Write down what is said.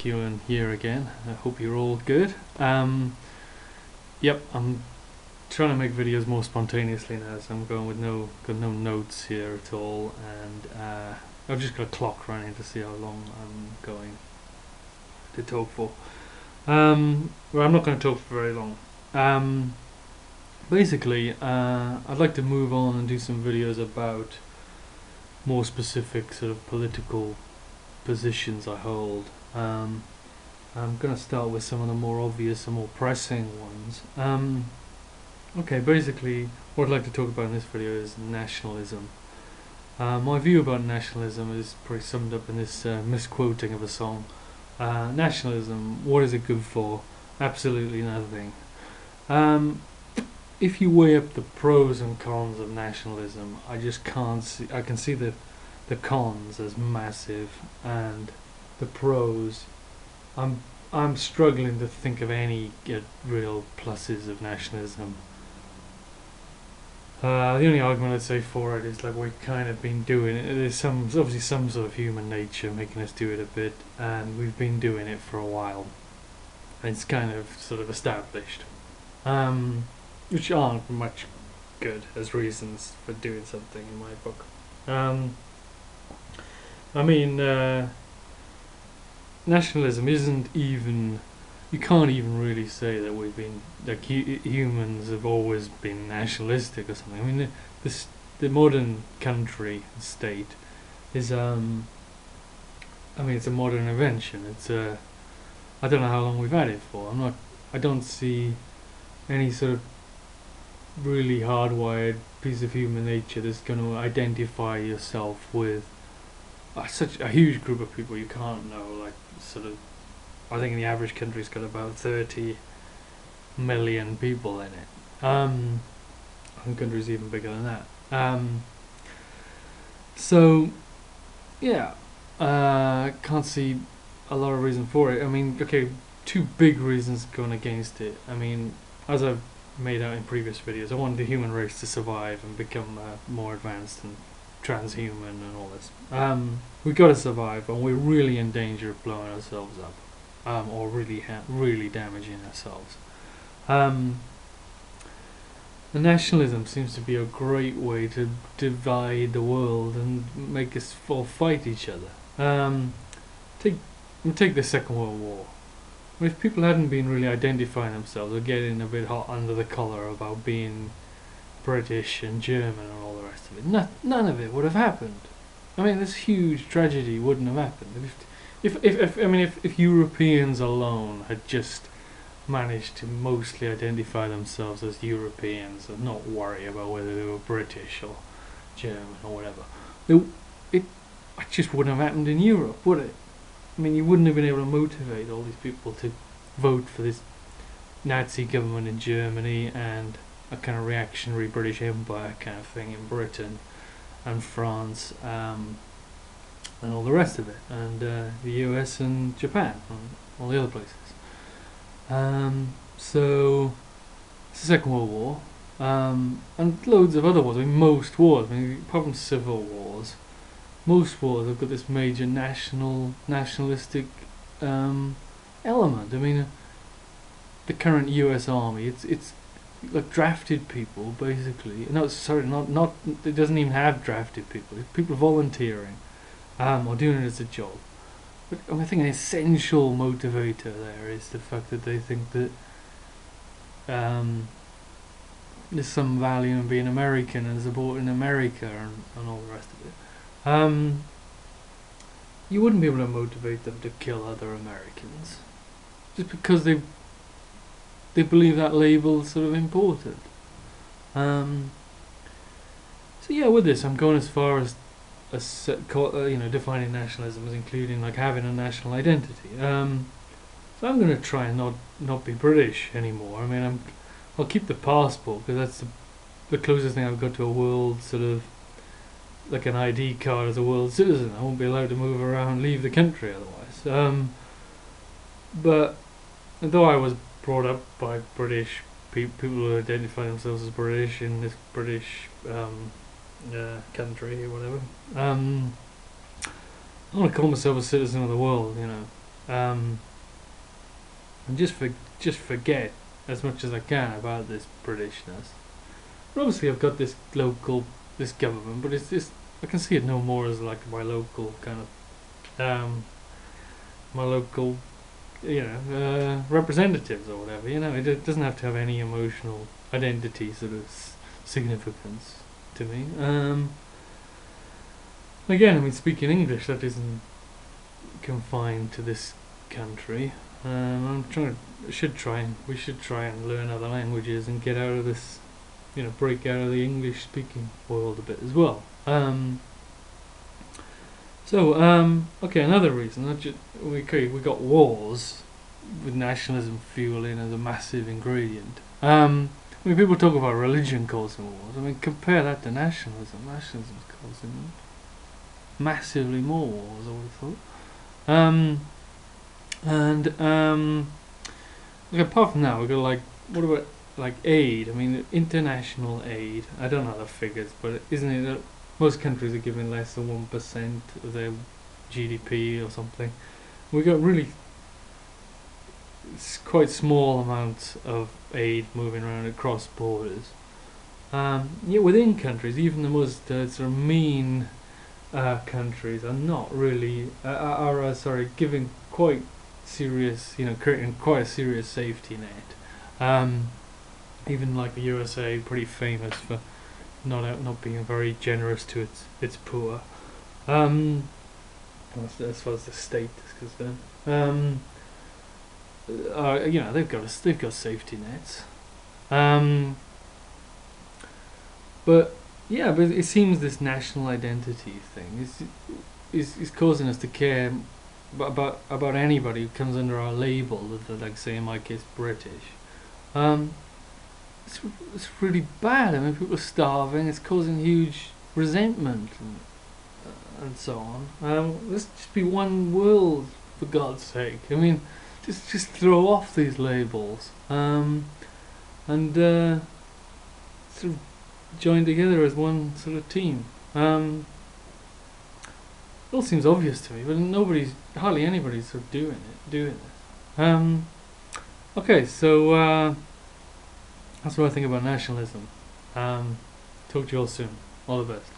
Kieran here again. I hope you're all good. Yep, I'm trying to make videos more spontaneously now, so I'm going with no notes here at all, and I've just got a clock running to see how long I'm going to talk for. Well, I'm not going to talk for very long. Basically, I'd like to move on and do some videos about more specific sort of political positions I hold. I'm going to start with some of the more obvious and more pressing ones. Okay, basically what I'd like to talk about in this video is nationalism. My view about nationalism is pretty summed up in this misquoting of a song. Nationalism, what is it good for? Absolutely nothing. If you weigh up the pros and cons of nationalism, I just can't see. I can see the cons as massive, and the pros, I'm struggling to think of any real pluses of nationalism. The only argument I'd say for it is like we've kind of been doing it. There's obviously some sort of human nature making us do it a bit, and we've been doing it for a while. It's kind of sort of established, which aren't much good as reasons for doing something in my book. I mean, nationalism isn't even. You can't even really say that we've been like humans have always been nationalistic or something. I mean, the modern country state is I mean, it's a modern invention. It's I don't know how long we've had it for. I don't see any sort of really hardwired piece of human nature that's going to identify yourself with such a huge group of people you can't know. Like sort of, I think the average country's got about 30 million people in it. Some countries even bigger than that. So yeah, can't see a lot of reason for it. I mean, okay, two big reasons going against it. I mean, as I've made out in previous videos, I want the human race to survive and become more advanced and transhuman and all this. We've got to survive, and we're really in danger of blowing ourselves up, or really damaging ourselves. The nationalism seems to be a great way to divide the world and make us all fight each other. Take the Second World War. If people hadn't been really identifying themselves or getting a bit hot under the collar about being British and German and all the rest of it, none of it would have happened. I mean, this huge tragedy wouldn't have happened if Europeans alone had just managed to mostly identify themselves as Europeans and not worry about whether they were British or German or whatever. It just wouldn't have happened in Europe, would it? I mean, you wouldn't have been able to motivate all these people to vote for this Nazi government in Germany and a kind of reactionary British Empire kind of thing in Britain and France and all the rest of it, and the US and Japan and all the other places. So it's the Second World War, and loads of other wars. I mean, most wars, apart from civil wars, most wars have got this major nationalistic element. I mean, the current U.S. Army, it's like drafted people basically. No, sorry, not. It doesn't even have drafted people. It's people volunteering, or doing it as a job. But I think an essential motivator there is the fact that they think that there's some value in being American and supporting America and all the rest of it. You wouldn't be able to motivate them to kill other Americans just because they believe that label's sort of important. So yeah, with this, I'm going as far as defining nationalism as including like having a national identity. So I'm going to try and not be British anymore. I mean, I'll keep the passport because that's the closest thing I've got to a world sort of like an ID card as a world citizen. I won't be allowed to move around, leave the country otherwise. But though I was brought up by British people who identify themselves as British in this British country or whatever, I want to call myself a citizen of the world, you know. and just forget as much as I can about this Britishness. But obviously, I've got this government, but it's just I can see it no more as like my local kind of my local, representatives or whatever. It doesn't have to have any emotional identity sort of significance to me. Again, I mean, speaking English, that isn't confined to this country. We should try and learn other languages and get out of this, break out of the English-speaking world a bit as well. Okay, another reason. We got wars with nationalism fueling as a massive ingredient. People talk about religion causing wars. I mean, compare that to nationalism. Nationalism's causing massively more wars, I would have thought. Apart from that, we've got what about aid? I mean, international aid. I don't know the figures, but isn't it that most countries are giving less than 1% of their GDP or something? We got really quite small amounts of aid moving around across borders. Yet within countries, even the most sort of mean countries are not really giving quite serious, creating quite a serious safety net. Even like the USA, pretty famous for not being very generous to its poor, as far as the state is concerned. They've got safety nets. But it seems this national identity thing is causing us to care about anybody who comes under our label of, like, say in my case, British. It's really bad. I mean, people are starving. It's causing huge resentment and so on. Let's just be one world, for God's sake. I mean, just throw off these labels and sort of join together as one sort of team. It all seems obvious to me, but hardly anybody's sort of doing this. Okay, so that's what I think about nationalism. Talk to you all soon. All the best.